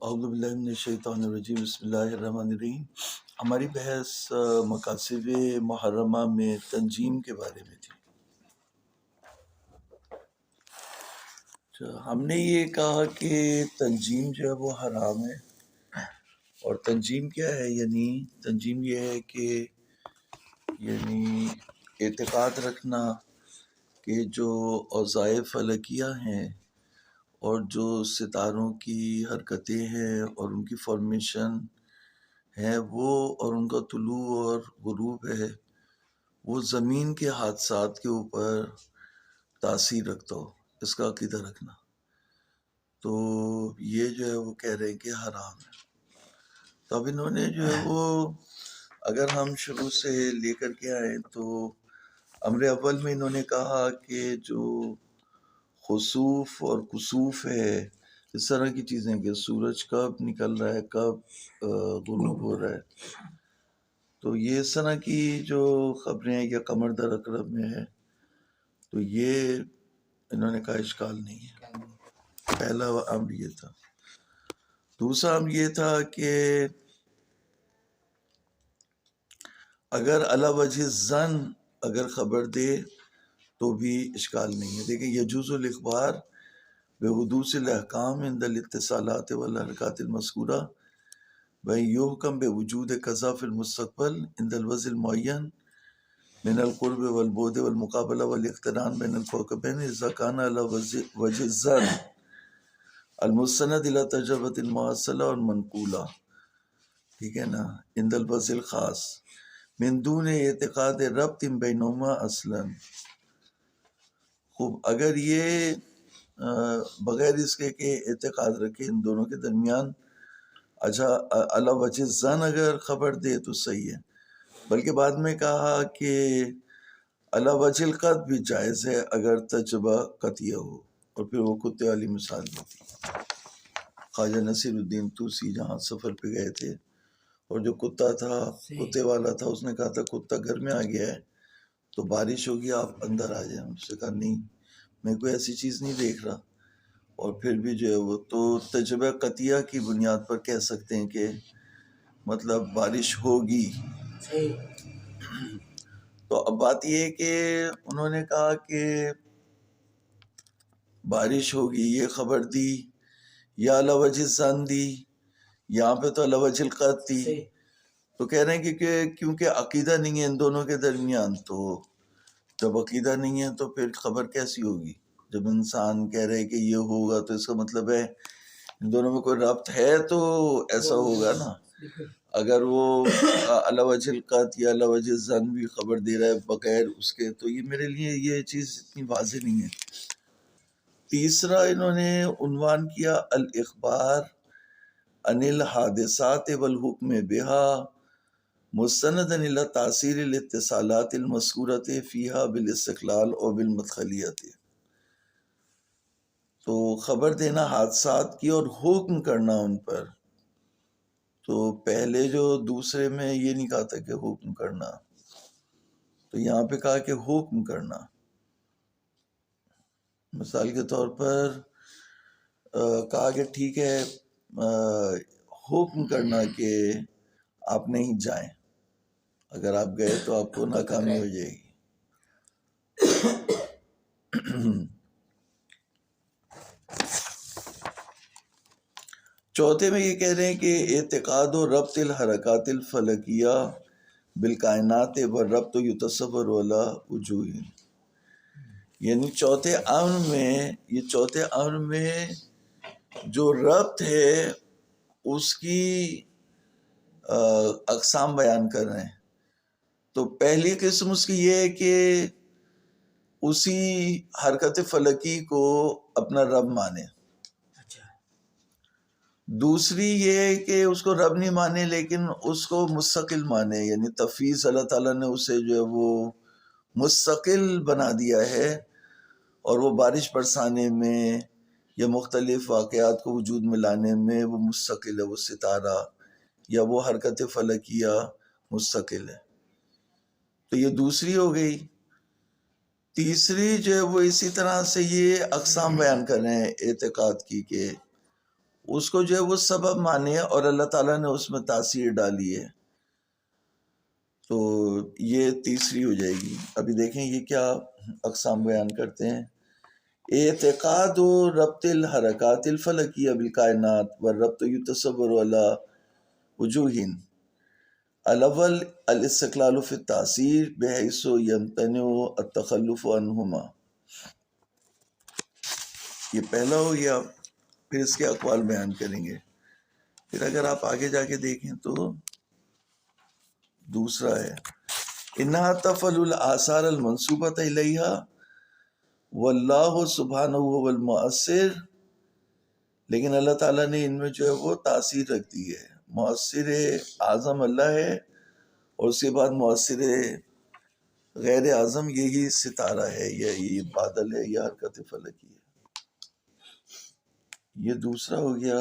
اعوذ باللہ من الشیطان الرجیم، بسم اللہ الرحمن الرحیم۔ ہماری بحث مقاصد محرمہ میں تنجیم کے بارے میں تھی۔ ہم نے یہ کہا کہ تنجیم جو ہے وہ حرام ہے، اور تنجیم کیا ہے؟ یعنی تنجیم یہ ہے کہ اعتقاد رکھنا کہ جو اوضاع فلکیہ ہیں اور جو ستاروں کی حرکتیں ہیں اور ان کی فارمیشن ہے وہ، اور ان کا طلوع اور غروب ہے، وہ زمین کے حادثات کے اوپر تاثیر رکھتا ہو، اس کا عقیدہ رکھنا۔ تو یہ جو ہے وہ کہہ رہے ہیں کہ حرام ہے۔ تو اب انہوں نے جو ہے وہ، اگر ہم شروع سے لے کر کے آئیں تو امر اول میں انہوں نے کہا کہ جو خسوف اور کسوف ہے، اس طرح کی چیزیں کہ سورج کب نکل رہا ہے، کب غروب ہو رہا ہے، تو یہ اس طرح کی جو خبریں ہیں یا قمر در عقرب میں ہے، تو یہ انہوں نے کہا اشکال نہیں ہے۔ پہلا امر یہ تھا۔ دوسرا امر یہ تھا کہ اگر علی وجہ زن اگر خبر دے تو بھی اشکال نہیں ہے۔ دیکھیں، یجوز الاخبار بحدوث الاحکام عند الاتصالات والحرکات المذکورہ یحکم بوجود قضا فی المستقبل عند الوضع المعین من القرب والبعد والمقابلہ والاقتران بین الکوکبین اذا کان علی وجہ الظن المستند الی تجربۃ المحصلہ والمنقولہ، ٹھیک ہے نا، عند الوضع الخاص من دون اعتقاد ربط بینہما اصلا۔ خوب، اگر یہ بغیر اس کے کہ اعتقاد رکھے ان دونوں کے درمیان، اچھا علی وجہ زن اگر خبر دے تو صحیح ہے، بلکہ بعد میں کہا کہ علی وجہ القطع بھی جائز ہے اگر تجربہ قطعیہ ہو، اور پھر وہ کتے والی مثال دی تھی، خواجہ نصیر الدین طوسی جہاں سفر پہ گئے تھے، اور جو کتا تھا، کتے والا تھا، اس نے کہا تھا کتا گھر میں آ گیا ہے تو بارش ہوگی، آپ اندر آ جائیں۔ اس نے کہا نہیں، میں کوئی ایسی چیز نہیں دیکھ رہا، اور پھر بھی جو ہے وہ تو تجربہ قطعیہ کی بنیاد پر کہہ سکتے ہیں کہ مطلب بارش ہوگی۔ تو اب بات یہ ہے کہ انہوں نے کہا کہ بارش ہوگی، یہ خبر دی، یا علی وجہ زن دی، یہاں پہ تو علی وجہ القطع تھی، تو کہہ رہے ہیں کہ کیونکہ عقیدہ نہیں ہے ان دونوں کے درمیان، تو جب عقیدہ نہیں ہے تو پھر خبر کیسی ہوگی؟ جب انسان کہہ رہے کہ یہ ہوگا تو اس کا مطلب ہے ان دونوں میں کوئی ربط ہے تو ایسا ہوگا نا۔ اگر وہ علی وجہ القطع یا علی وجہ الظن بھی خبر دے رہا ہے بغیر اس کے، تو یہ میرے لیے یہ چیز اتنی واضح نہیں ہے۔ تیسرا انہوں نے عنوان کیا الاخبار عن الحادثات والحکم بها مستندا الی تاثیر الاتصالات المذکورۃ فیہا بالاستقلال اور بالمدخلیۃ۔ تو خبر دینا حادثات کی اور حکم کرنا ان پر، تو پہلے جو دوسرے میں یہ نہیں کہا تھا کہ حکم کرنا، تو یہاں پہ کہا کہ حکم کرنا۔ مثال کے طور پر کہا کہ ٹھیک ہے، حکم کرنا کہ آپ نہیں جائیں، اگر آپ گئے تو آپ کو ناکامی ہو جائے گی۔ چوتھے میں یہ کہہ رہے ہیں کہ اعتقاد و ربط الحرکات الفلکیہ بالکائنات و ربط یتصور علی وجوہ، یعنی چوتھے امر میں جو ربط ہے اس کی اقسام بیان کر رہے ہیں۔ تو پہلی قسم اس کی یہ ہے کہ اسی حرکت فلکی کو اپنا رب مانے۔ دوسری یہ ہے کہ اس کو رب نہیں مانے لیکن اس کو مستقل مانے، یعنی تفویض اللہ تعالیٰ نے اسے جو ہے وہ مستقل بنا دیا ہے، اور وہ بارش برسانے میں یا مختلف واقعات کو وجود میں لانے میں وہ مستقل ہے، وہ ستارہ یا وہ حرکت فلکیہ مستقل ہے۔ تو یہ دوسری ہو گئی۔ تیسری جو ہے وہ اسی طرح سے یہ اقسام بیان کر رہے ہیں اعتقاد کی، کہ اس کو جو ہے وہ سبب مانے اور اللہ تعالیٰ نے اس میں تاثیر ڈالی ہے، تو یہ تیسری ہو جائے گی۔ ابھی دیکھیں یہ کیا اقسام بیان کرتے ہیں۔ اعتقاد و ربط الحرکات الفلکیہ بالکائنات والربط یتصور علی وجوہ۔ الاول الاستقلال فی التاثیر بحیث یمتنع التخلف عنہما، یہ پہلا ہو گیا، پھر اس کے اقوال بیان کریں گے۔ پھر اگر آپ آگے جا کے دیکھیں تو دوسرا ہے انہا تفعل الاثار المنسوبۃ الیہا واللہ سبحانہ هو المؤثر، لیکن اللہ تعالیٰ نے ان میں جو ہے وہ تاثیر رکھ دی ہے۔ مؤثر اعظم اللہ ہے، اور اس کے بعد مؤثر غیر اعظم یہی ستارہ ہے، یہی بادل ہے، یا حرکت فلکی ہے۔ یہ دوسرا ہو گیا۔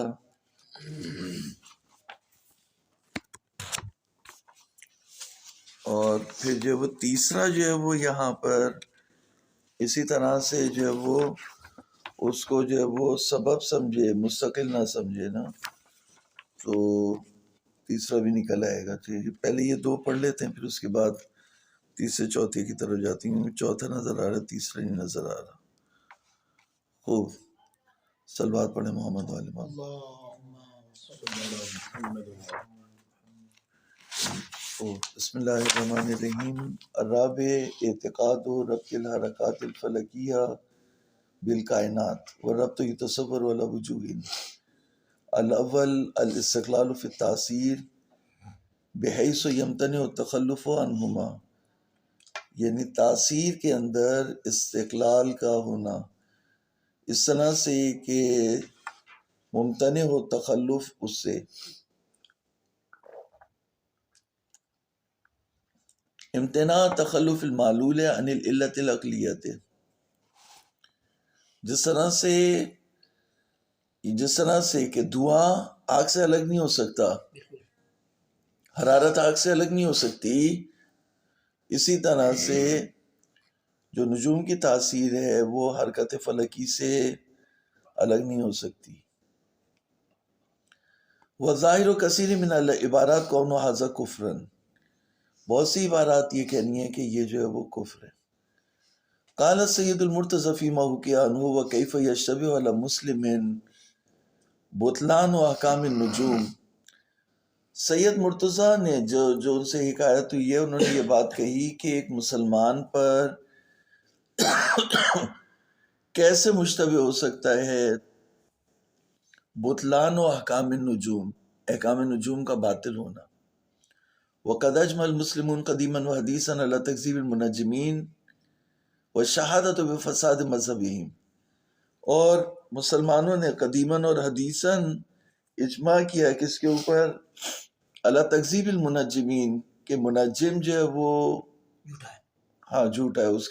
اور پھر جو وہ تیسرا جو ہے وہ یہاں پر اسی طرح سے جو ہے وہ اس کو جو ہے وہ سبب سمجھے، مستقل نہ سمجھے نا، تو تیسرا بھی نکل آئے گا۔ پہلے یہ دو پڑھ لیتے ہیں، پھر اس کے بعد تیسرے چوتھے کی طرف جاتی ہیں۔ چوتھا نظر آ رہا ہے، تیسرا نہیں نظر آ رہا۔ خوب، صلوات پڑھیں محمد والے محمد۔ بسم اللہ الرحمن الرحیم۔ الرابع اعتقاد و ربط الحرکات الفلکیہ بالکائنات والربط یتصور علی وجوہ۔ الاول الاستقلال فی التاثیر بحیث یمتنع التخلف عنہما، یعنی تاثیر کے اندر استقلال کا ہونا اس طرح سے کہ ممتنع ہو تخلف اس سے۔ امتناع تخلف المعلول عن العلت العقلیت، جس طرح سے کہ دھواں آگ سے الگ نہیں ہو سکتا، حرارت آگ سے الگ نہیں ہو سکتی، اسی طرح سے جو نجوم کی تاثیر ہے وہ حرکت فلکی سے الگ نہیں ہو سکتی۔ وظاہر و کثیر من العبارات کون ھذا کفرا، بہت سی عبارات یہ کہنی ہے کہ یہ جو ہے وہ کفر ہے۔ قال سید المرتضی فیما حکی عنہ وکیف یشتبہ علی مسلم بطلان و احکام النجوم، سید مرتضی نے جو ان سے حکایت ہوئی ہے، انہوں نے یہ بات کہی کہ ایک مسلمان پر کیسے مشتبہ ہو سکتا ہے بطلان و احکام النجوم، احکام نجوم کا باطل ہونا۔ وقد اجمع المسلمون قدیما و حدیثا علی تکذیب المنجمین والشہادۃ بفساد مذہبہم، اور مسلمانوں نے قدیماً اور حدیثاً اجماع کیا ہے کس کے اوپر؟ علی تکذیب المنجمین، کہ منجم جو ہے وہ جھوٹا ہے، اس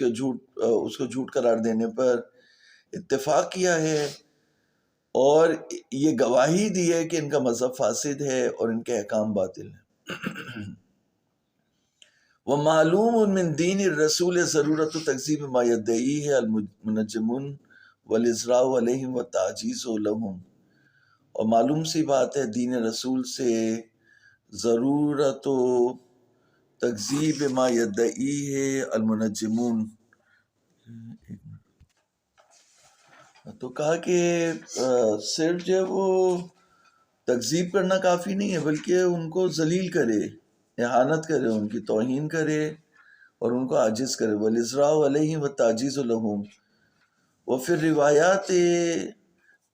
کو جھوٹ قرار دینے پر اتفاق کیا ہے، اور یہ گواہی دی ہے کہ ان کا مذہب فاسد ہے اور ان کے احکام باطل ہیں۔ وَمَعْلُومٌ مِّن دِينِ الرَّسُولِ ضَرُورَةُ تَكْذِيبِ مَا يَدَّعِيهِ الْمُنَجِّمُونَ وَالْإِزْرَاءُ عَلَيْهِمْ وَالتَّعْجِيزُ لَهُمْ، اور معلوم سی بات ہے دین رسول سے ضرورت و تکذیب ما يدعیہ المنجمون، تو کہا کہ صرف جو ہے وہ تکذیب کرنا کافی نہیں ہے، بلکہ ان کو ذلیل کرے، اہانت کرے، ان کی توہین کرے اور ان کو عاجز کرے۔ وَالْإِزْرَاءُ عَلَيْهِمْ وَالتَّعْجِيزُ لَهُمْ، وفي الروایات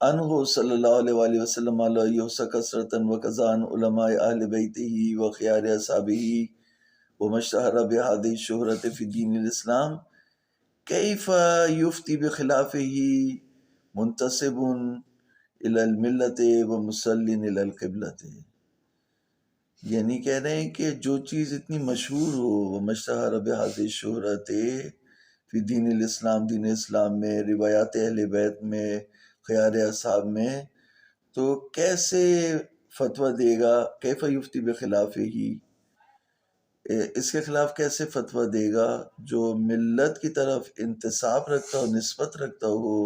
عنہ صلی اللہ علیہ وآلہ وسلم علیہ یحصى کثرة وکذا عن علماء اہل بیتہ وخیار اصحابہ وما اشتہر بہذہ الشہرۃ فی دین الاسلام کیف یفتی بخلافہ منتسب الی الملۃ ومصل الی القبلۃ، یعنی کہہ رہے ہیں کہ جو چیز اتنی مشہور ہو، وما اشتہر بہذہ الشہرۃ فی دین الاسلام، دین اسلام میں، روایات اہل بیت میں، خیار اصحاب میں، تو کیسے فتویٰ دے گا؟ کیف یفتی بخلافہ، اس کے خلاف کیسے فتویٰ دے گا جو ملت کی طرف انتساب رکھتا ہو، نسبت رکھتا ہو،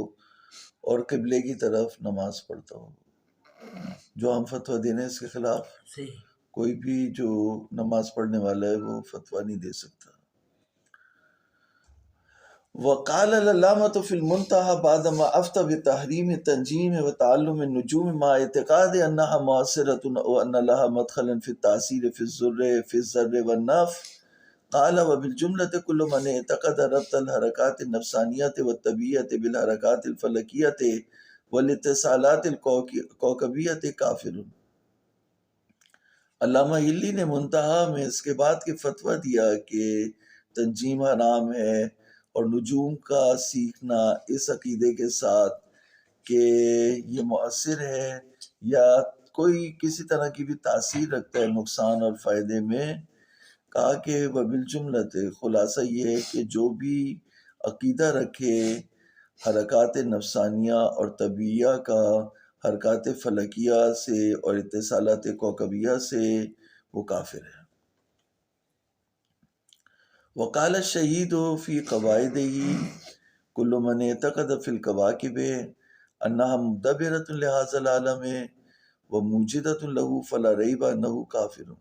اور قبلے کی طرف نماز پڑھتا ہو۔ جو ہم فتویٰ دینے اس کے خلاف صحیح. کوئی بھی جو نماز پڑھنے والا ہے وہ فتویٰ نہیں دے سکتا. وقال العلامة في المنتهى بعدما أفتى بتحريم التنجيم وتعلم النجوم مع اعتقاد أنها مؤثرة وأن لها مدخلا في التأثير في الذر والنف. قال وبالجملة كل من اعتقد ربط الحركات النفسانية والطبيعية بالحركات الفلكية والاتصالات الكوكبية كافر. علامہ ہلی نے منتہا میں اس کے بعد کے فتویٰ دیا کہ تنجیم حرام ہے اور نجوم کا سیکھنا اس عقیدے کے ساتھ کہ یہ مؤثر ہے یا کوئی کسی طرح کی بھی تاثیر رکھتا ہے نقصان اور فائدے میں. کہا کہ وبالجملۃ خلاصہ یہ ہے کہ جو بھی عقیدہ رکھے حرکات نفسانیہ اور طبیعہ کا حرکات فلکیہ سے اور اتصالات کوکبیہ سے وہ کافر ہے. وقال الشہید فی قواعدہ کل من اعتقد فی الکواکب انہا مدبرۃ لہذا العالم وموجدۃ لہ فلا ریب انہ کافر.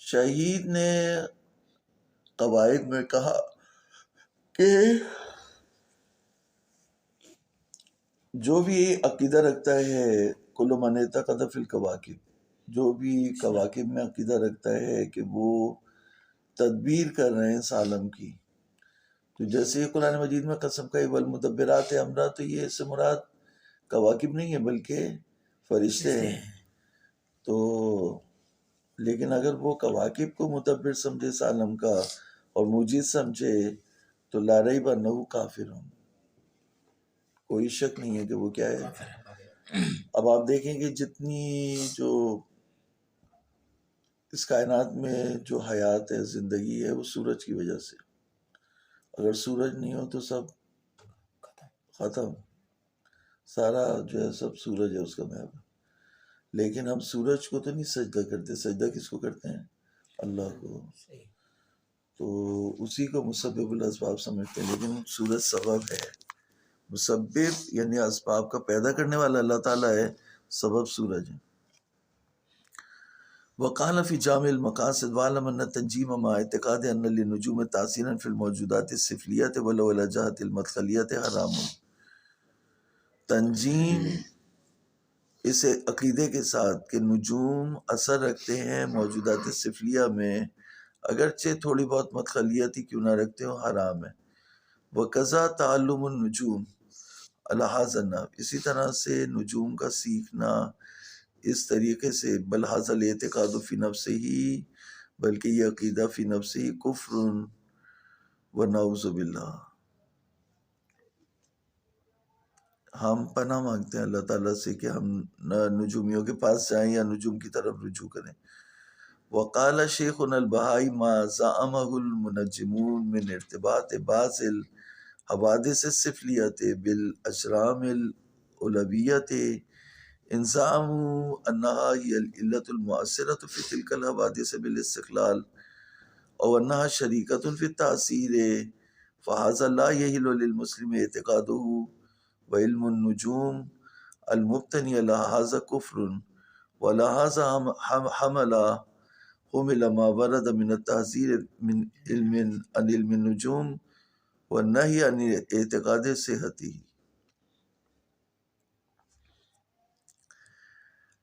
شہید نے قواعد میں کہا کہ جو بھی عقیدہ رکھتا ہے کل من اعتقد فی الکواکب، جو بھی کواکب میں عقیدہ رکھتا ہے کہ وہ تدبیر کر رہے ہیں اس عالم کی، تو جیسے قرآن مجید میں قسم کا والمدبرات امرا، تو یہ اس سے مراد کواکب نہیں ہے بلکہ فرشتے ہیں. تو لیکن اگر وہ کواکب کو مدبر سمجھے اس عالم کا اور موجد سمجھے تو لا ریب انہ کافر ہوں، کوئی شک نہیں ہے کہ وہ کیا ہے. اب آپ دیکھیں کہ جتنی جو اس کائنات میں جو حیات ہے، زندگی ہے، وہ سورج کی وجہ سے. اگر سورج نہیں ہو تو سب ختم، سارا جو ہے سب سورج ہے اس کا محب. لیکن ہم سورج کو تو نہیں سجدہ کرتے، سجدہ کس کو کرتے ہیں؟ اللہ کو. تو اسی کو مسبب الاسباب سمجھتے ہیں، لیکن سورج سبب ہے. مسبب یعنی اسباب کا پیدا کرنے والا اللہ تعالیٰ ہے، سبب سورج ہے. وقال فی جامع المقاصد وعلم ان التنجیم مع اعتقاد ان للنجوم تاثیرا فی الموجودات السفلیات ولو علی جہت المدخلیت حرام. تنجیم اس عقیدے کے ساتھ کہ نجوم اثر رکھتے ہیں موجودات سفلیہ میں اگرچہ تھوڑی بہت مدخلیت ہی کیوں نہ رکھتے ہو، حرام ہے. وقضا تعلم النجوم الحاظن، اسی طرح سے نجوم کا سیکھنا اس طریقے سے بل حاصل اعتقاد فی نفس ہی، بلکہ یہ عقیدہ فی نفس ہی کفر و نعوذ باللہ. ہم پناہ مانگتے ہیں اللہ تعالیٰ سے کہ ہم نجومیوں کے پاس جائیں یا نجوم کی طرف رجوع کریں. وقال شیخنا البہائی ما زعمہ المنجمون من ارتباط بعض الحوادث السفلیت بالاجرام العلویت ان زعموا انها هي العلة المؤثرة في تلك الحوادث بالاستقلال او انها شریکة في التأثیر فهذا لا يحل للمسلم اعتقاده وعلم النجوم المبتنی على هذا كفر ولهذا حمل ما ورد من التحذير من عن علم النجوم والنهي عن اعتقاد صحته.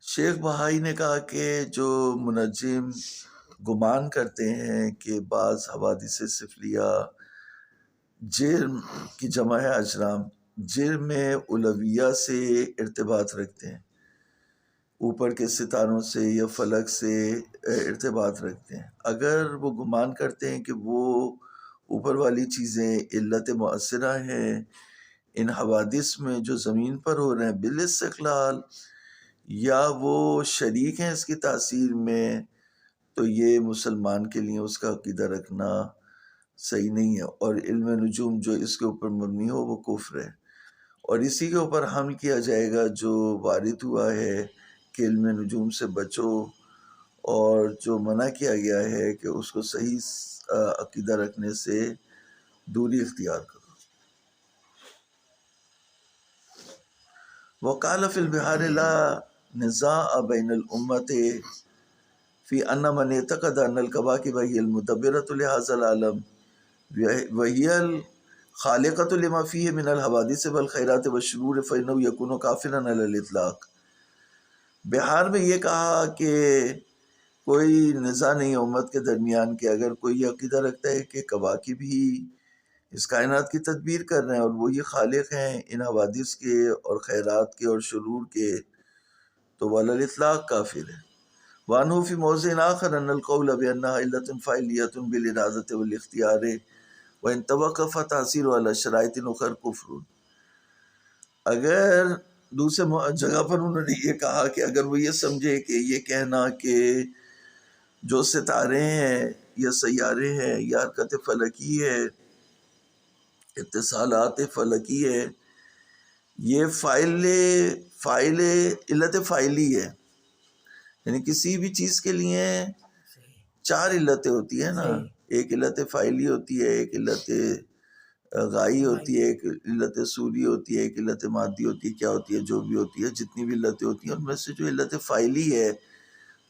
شیخ بہائی نے کہا کہ جو منجم گمان کرتے ہیں کہ بعض حوادث سفلیہ جرم کی جمع ہے اجرام، جرم علویہ سے ارتباط رکھتے ہیں، اوپر کے ستاروں سے یا فلک سے ارتباط رکھتے ہیں. اگر وہ گمان کرتے ہیں کہ وہ اوپر والی چیزیں علت مؤثرہ ہیں ان حوادث میں جو زمین پر ہو رہے ہیں بالاستقلال، یا وہ شریک ہیں اس کی تاثیر میں، تو یہ مسلمان کے لیے اس کا عقیدہ رکھنا صحیح نہیں ہے. اور علم نجوم جو اس کے اوپر مبنی ہو وہ کفر ہے، اور اسی کے اوپر حمل کیا جائے گا جو وارد ہوا ہے کہ علم نجوم سے بچو، اور جو منع کیا گیا ہے کہ اس کو صحیح عقیدہ رکھنے سے دوری اختیار کرو. وقال فی البحار لا نزاع بین الامت فی ان من اعتقد ان الکواکب هی المدبرۃ لهذا العالم وهی الخالقۃ لما فیہ من الحوادث والخیرات والشرور فانه یکون کافرا علی الاطلاق. بہار میں یہ کہا کہ کوئی نزاع نہیں ہے امت کے درمیان کہ اگر کوئی عقیدہ رکھتا ہے کہ کواکب ہی اس کائنات کی تدبیر کر رہے ہیں اور وہی خالق ہیں ان حوادث کے اور خیرات کے اور شرور کے، تو وہ علی الاطلاق کافر ہے. وعنہ فی موضع آخر ان القول بانها علت فاعلیۃ بالارادۃ والاختیار وان توقف تاثیر علی شرائط اخر کفر. اگر دوسرے جگہ پر انہوں نے یہ کہا کہ اگر وہ یہ سمجھے کہ یہ کہنا کہ جو ستارے ہیں یا سیارے ہیں یا حرکت فلکی ہے، اتصالات فلکی ہے، یہ فائل علت فائلی ہے، یعنی کسی بھی چیز کے لیے چار علتیں ہوتی ہیں نا، ایک علت فائلی ہوتی ہے، ایک علت غائی ہوتی ہے، ایک علت سوری ہوتی ہے، ایک علت مادی ہوتی ہے، کیا ہوتی ہے، جو بھی ہوتی ہے، جتنی بھی علتیں ہوتی ہیں ان میں سے جو علت فائلی ہے،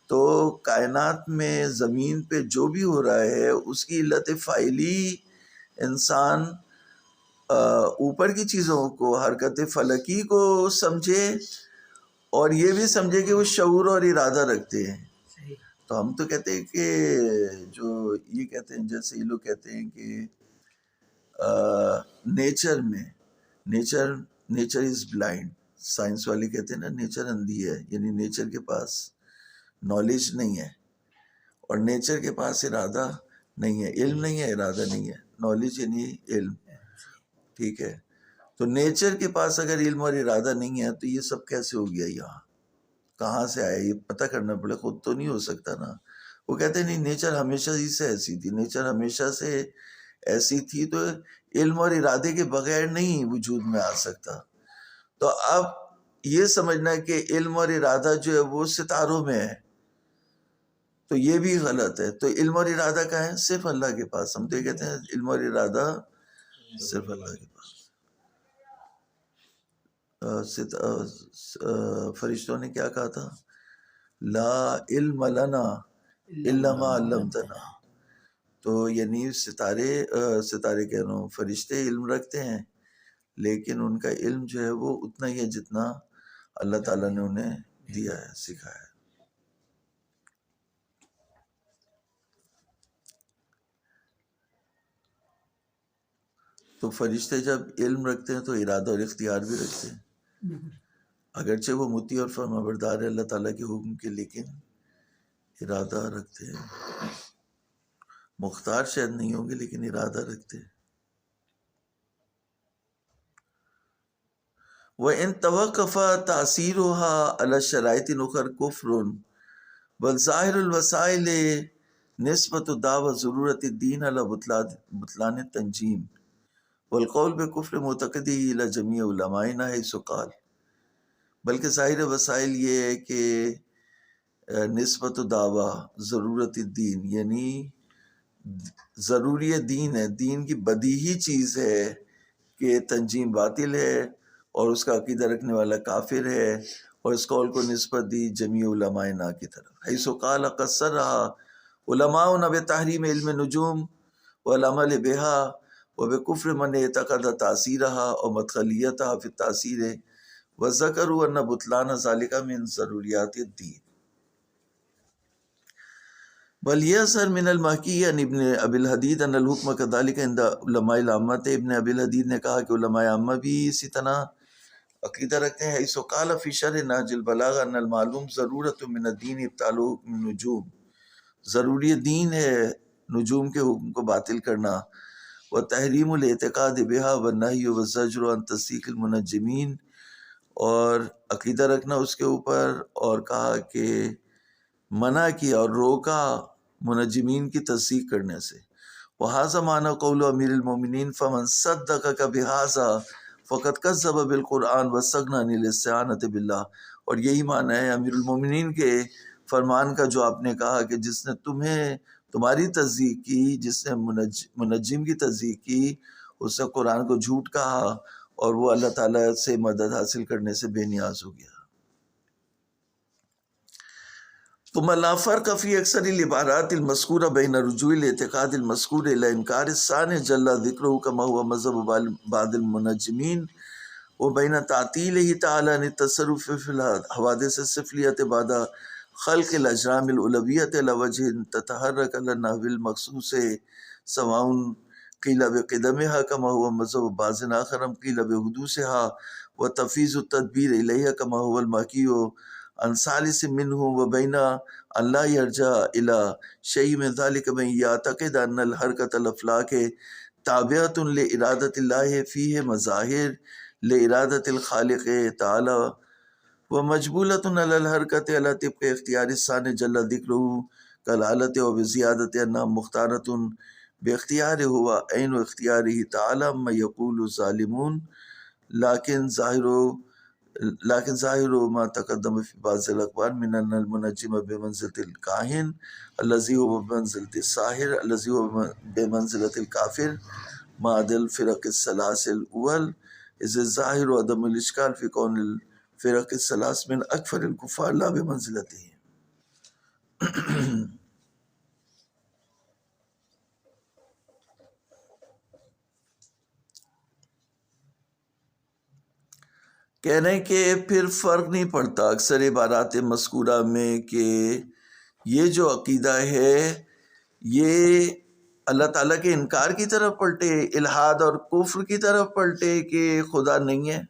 تو کائنات میں زمین پہ جو بھی ہو رہا ہے اس کی علت فائلی انسان اوپر کی چیزوں کو، حرکت فلکی کو سمجھے اور یہ بھی سمجھے کہ وہ شعور اور ارادہ رکھتے ہیں. تو ہم تو کہتے ہیں کہ جو یہ کہتے ہیں، جیسے یہ لوگ کہتے ہیں کہ نیچر میں نیچر از بلائنڈ، سائنس والے کہتے ہیں نا نیچر اندھی ہے، یعنی نیچر کے پاس نالج نہیں ہے اور نیچر کے پاس ارادہ نہیں ہے، علم نہیں ہے، ارادہ نہیں ہے. نالج یعنی علم، ٹھیک ہے. تو نیچر کے پاس اگر علم اور ارادہ نہیں ہے تو یہ سب کیسے ہو گیا، یہاں کہاں سے آیا، یہ پتہ کرنا پڑے، خود تو نہیں ہو سکتا نا. وہ کہتے ہیں نہیں، نیچر ہمیشہ ہی سے ایسی تھی، نیچر ہمیشہ سے ایسی تھی تو علم اور ارادے کے بغیر نہیں وجود میں آ سکتا. تو اب یہ سمجھنا ہے کہ علم اور ارادہ جو ہے وہ ستاروں میں ہے، تو یہ بھی غلط ہے. تو علم اور ارادہ کا ہے صرف اللہ کے پاس. ہم تو یہ کہتے ہیں علم اور ارادہ صرف اللہ کے پاس. فرشتوں نے کیا کہا تھا؟ لا علم لنا الا ما علمتنا. تو یعنی ستارے کہہ رہا ہوں، فرشتے علم رکھتے ہیں لیکن ان کا علم جو ہے وہ اتنا ہی ہے جتنا اللہ تعالیٰ نے انہیں دیا ہے، سکھایا ہے. تو فرشتے جب علم رکھتے ہیں تو ارادہ اور اختیار بھی رکھتے ہیں، اگرچہ وہ مطیع اور فرمانبردار ہے اللہ تعالیٰ کے حکم کے، لیکن ارادہ رکھتے ہیں. مختار شاید نہیں ہوں گے لیکن ارادہ رکھتے ہیں. وَإِن تَوَقَّفَ تَأْثِيرُهَا عَلَى شَرَائِطٍ أُخَرَ كُفْرٌ بل ظاہر الوسائل نسبت دعوی ضرورت الدین علی بطلان التنجیم والقول بکفر معتقدی الی جمیع علمائنا حیث قال. بلکہ ظاہر وسائل یہ ہے کہ نسبت دعوی ضرورت الدین، یعنی ضروری دین ہے، دین کی بدیہی چیز ہے کہ تنجیم باطل ہے اور اس کا عقیدہ رکھنے والا کافر ہے، اور اس قول کو نسبت دی جمیع علماء نا کی طرف. حیث قال قصر رہا علماء بتحریم علم نجوم والعمل بہا وبکفر من اعتقد تاثیرها اور مدخلیتها فی التاثیر وذکروا ان بطلان ذلك من ضروریات الدین. بل یسر من المحکی ان ابن ابی الحدید ان الحکم کذالک عند علماء العامۃ. ابن ابی الحدید نے کہا کہ علماء عامہ بھی اسی طرح عقیدہ رکھتے ہیں. حیث قال فی شرح نہج البلاغہ ان المعلوم ضرورت من الدین ابطال حکم النجوم. ضروری دین ہے نجوم کے حکم کو باطل کرنا، و تحریم الاعتقاد بہا والنہی والزجر عن تصدیق المنجمین، اور عقیدہ رکھنا اس کے اوپر، اور کہا کہ منع کیا اور روکا منجمین کی تصدیق کرنے سے. وہذا معنی قول امیر المومنین فمن صدقک بہذا فقد کذب بالقرآن واستغنی عن الاستعانۃ باللہ. اور یہی معنی ہے امیر المومنین کے فرمان کا جو آپ نے کہا کہ جس نے تمہاری تصدیق کی، جس نے منجم کی تصدیق کی، اس نے قرآن کو جھوٹ کہا اور وہ اللہ تعالیٰ سے مدد حاصل کرنے سے بے نیاز ہو گیا۔ ثم لا فرق في أكثر العبارات المذكورة بين رجوع الاعتقاد المذكور إلى إنكار الثاني جل ذكره كما هو مذهب بعض المنجمين وبين تعطيله تعالى عن التصرف في الحوادث السفلية بعد خلق الأجرام الأولوية على وجه تتحرك على النحو المخصوص سواء قيل بقدمها كما هو مذهب بعض آخر أم قيل بحدوثها وتفويض التدبير إليها كما هو المحكي عن ثالث منه وبين أن لا يرجع إلى شيء من ذلك من يعتقد أن الحركة الأفلاك تابعة لإرادة الله فيه مظاهر لإرادة الخالق تعالى ومجبولة على الحركة على طبق اختيار الثاني جل ذكره كالحالة وبزيادة أنها مختارة باختياره هو عين اختياره تعالى ما يقول الظالمون لكن ظاہر ما تقدم في بعض الأخبار من أن المنجم بمنزلة الكاهن الذي هو بمنزلة الساحر الذي هو بمنزلة الكافر ما عدا الفرق الثلاث الأول إذ الظاهر وعدم الإشكال في كون الفرق الثلاث من أكفر الكفار لا بمنزلته۔ کہہ رہے ہیں کہ پھر فرق نہیں پڑتا اکثر عبارات مذکورہ میں کہ یہ جو عقیدہ ہے یہ اللہ تعالیٰ کے انکار کی طرف پلٹے، الحاد اور کفر کی طرف پلٹے کہ خدا نہیں ہے،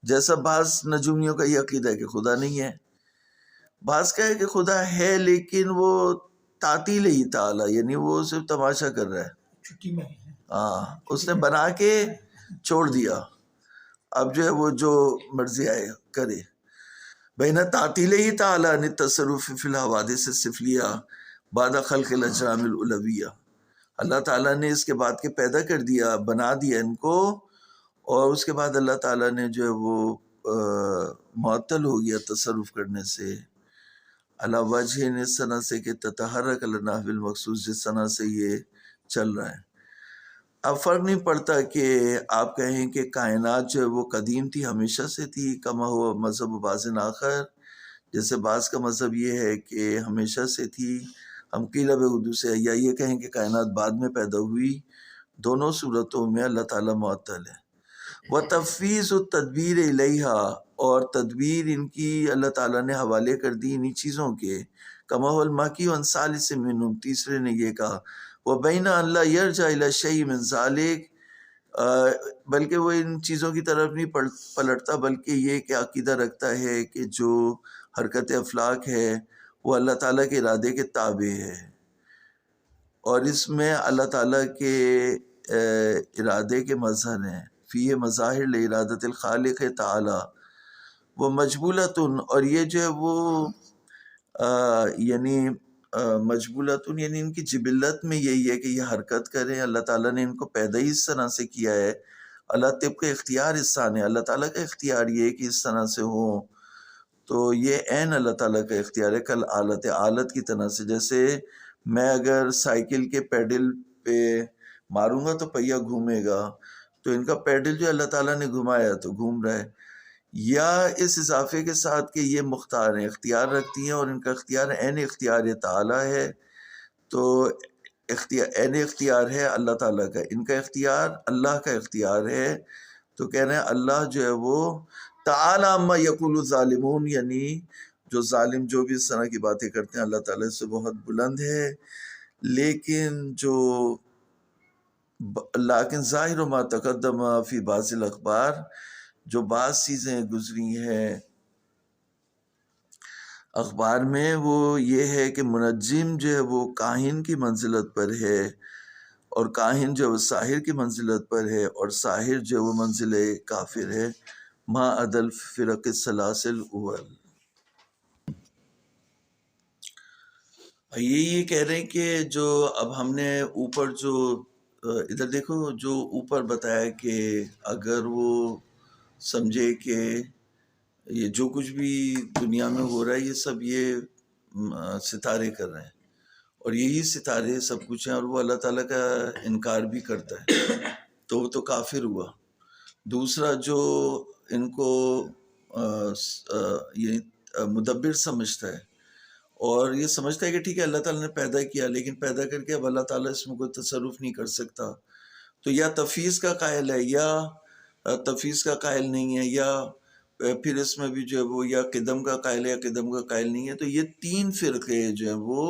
جیسا بعض نجومیوں کا یہ عقیدہ ہے کہ خدا نہیں ہے، بعض کا ہے کہ خدا ہے لیکن وہ تعطیل ہی تعالیٰ، یعنی وہ صرف تماشا کر رہا ہے، چھٹی میں ہاں اس نے بنا کے چھوڑ دیا، اب جو ہے وہ جو مرضی آئے کرے۔ بین تعطیل ہی تعالیٰ نے تصرف فی الحوادث السفلیہ بعد خلق الاجرام العلویہ، اللہ تعالیٰ نے اس کے بعد کے پیدا کر دیا، بنا دیا ان کو، اور اس کے بعد اللہ تعالیٰ نے جو ہے وہ معطل ہو گیا تصرف کرنے سے، علی وجہ اس طرح سے کہ تتحرک علی النحو المخصوص، جس طرح سے یہ چل رہا ہے۔ اب فرق نہیں پڑتا کہ آپ کہیں کہ کائنات جو ہے وہ قدیم تھی، ہمیشہ سے تھی، کما ہوا مذہب بعض آخر، جیسے بعض کا مذہب یہ ہے کہ ہمیشہ سے تھی، ہم قیل بحدوث سے، یا یہ کہیں کہ کائنات بعد میں پیدا ہوئی، دونوں صورتوں میں اللہ تعالیٰ معطل ہے۔ وتفویض التدبیر الیہا، اور تدبیر ان کی اللہ تعالیٰ نے حوالے کر دی انہی چیزوں کے، کما هو المحکی عن ثالث منہم، تیسرے نے یہ کہا، وبین ان لا یرجع الی شیء من ذلک، بلکہ وہ ان چیزوں کی طرف نہیں پلٹتا، بلکہ یہ کہ عقیدہ رکھتا ہے کہ جو حرکت افلاک ہے وہ اللہ تعالیٰ کے ارادے کے تابع ہے، اور اس میں اللہ تعالیٰ کے ارادے کے مظہر ہیں، فیہ مظاہر لارادۃ الخالق تعالی وہ مجبولتن، اور یہ جو ہے وہ یعنی مجبولتن یعنی ان کی جبلت میں یہی ہے کہ یہ حرکت کریں، اللہ تعالیٰ نے ان کو پیدا ہی اس طرح سے کیا ہے، اللہ طبق اختیار انسان ہے، اللہ تعالیٰ کا اختیار یہ ہے کہ اس طرح سے ہوں، تو یہ عین اللہ تعالیٰ کا اختیار ہے، کل آلت کی طرح سے، جیسے میں اگر سائیکل کے پیڈل پہ ماروں گا تو پہیہ گھومے گا، تو ان کا پیڈل جو اللہ تعالیٰ نے گھمایا تو گھوم رہا ہے، یا اس اضافے کے ساتھ کہ یہ مختار ہیں، اختیار رکھتی ہیں، اور ان کا اختیار عین اختیار تعالیٰ ہے، تو عین اختیار ہے اللہ تعالیٰ کا، ان کا اختیار اللہ کا اختیار ہے، تو کہہ رہے ہیں اللہ جو ہے وہ تعالی عما یقول الظالمون، یعنی جو ظالم جو بھی اس طرح کی باتیں کرتے ہیں اللہ تعالیٰ سے بہت بلند ہے، لیکن ظاہر ما تقدم فی بعض الاخبار، جو بعض چیزیں گزری ہیں اخبار میں، وہ یہ ہے کہ منجم جو ہے وہ کاہن کی منزلت پر ہے، اور کاہن جو ہے وہ ساحر کی منزلت پر ہے، اور ساحر جو ہے وہ منزل کافر ہے، ما عدل فرق الثلاث الاول۔ یہ کہہ رہے ہیں کہ جو اب ہم نے اوپر جو ادھر دیکھو جو اوپر بتایا کہ اگر وہ سمجھے کہ یہ جو کچھ بھی دنیا میں ہو رہا ہے یہ سب یہ ستارے کر رہے ہیں، اور یہی ستارے سب کچھ ہیں، اور وہ اللہ تعالیٰ کا انکار بھی کرتا ہے، تو وہ تو کافر ہوا، دوسرا جو ان کو یہ مدبر سمجھتا ہے اور یہ سمجھتا ہے کہ ٹھیک ہے اللہ تعالیٰ نے پیدا کیا لیکن پیدا کر کے اب اللہ تعالیٰ اس میں کوئی تصرف نہیں کر سکتا، تو یا تفویض کا قائل ہے یا تفویض کا قائل نہیں ہے، یا پھر اس میں بھی جو ہے وہ یا قدم کا قائل ہے یا قدم کا قائل نہیں ہے. تو یہ تین فرقے جو ہیں وہ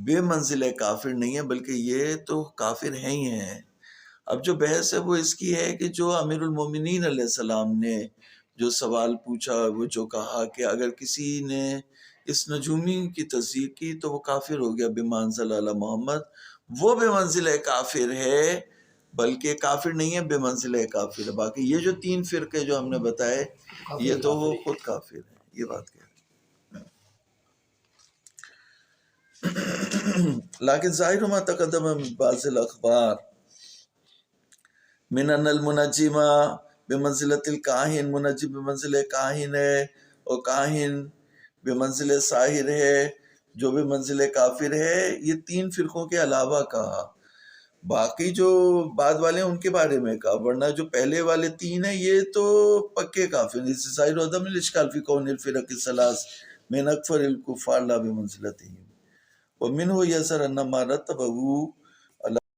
بے منزل کافر نہیں ہے بلکہ یہ تو کافر ہیں ہی ہیں. اب جو بحث ہے وہ اس کی ہے کہ جو امیر المومنین علیہ السلام نے جو سوال پوچھا، وہ جو کہا کہ اگر کسی نے اس نجومی کی تصدیق کی تو وہ کافر ہو گیا بما انزل علی محمد، وہ بے منزل کافر ہے بلکہ کافر نہیں ہے، بے منزل کافر ہے. باقی یہ جو تین فرقے جو ہم نے بتائے یہ تو وہ خود کافر ہیں. یہ بات کہہ رہے لیکن ظاہر ما تقدم من بعض الاخبار من ان المنجم بمنزلۃ الکاہن، منجم بمنزل کاہن ہے اور کاہن بمنزل ساحر ہے جو بمنزل کافر ہے. یہ تین فرقوں کے علاوہ کہا، باقی جو بعد والے ہیں ان کے بارے میں کہا، ورنہ جو پہلے والے تین ہیں یہ تو پکے کافر ہیں. ظاہر عدم الاشکال فی کون الفرق الثلاث من اکفر الکفار لا بمنزلتہم ومنہ یظہر ان ما رتبہ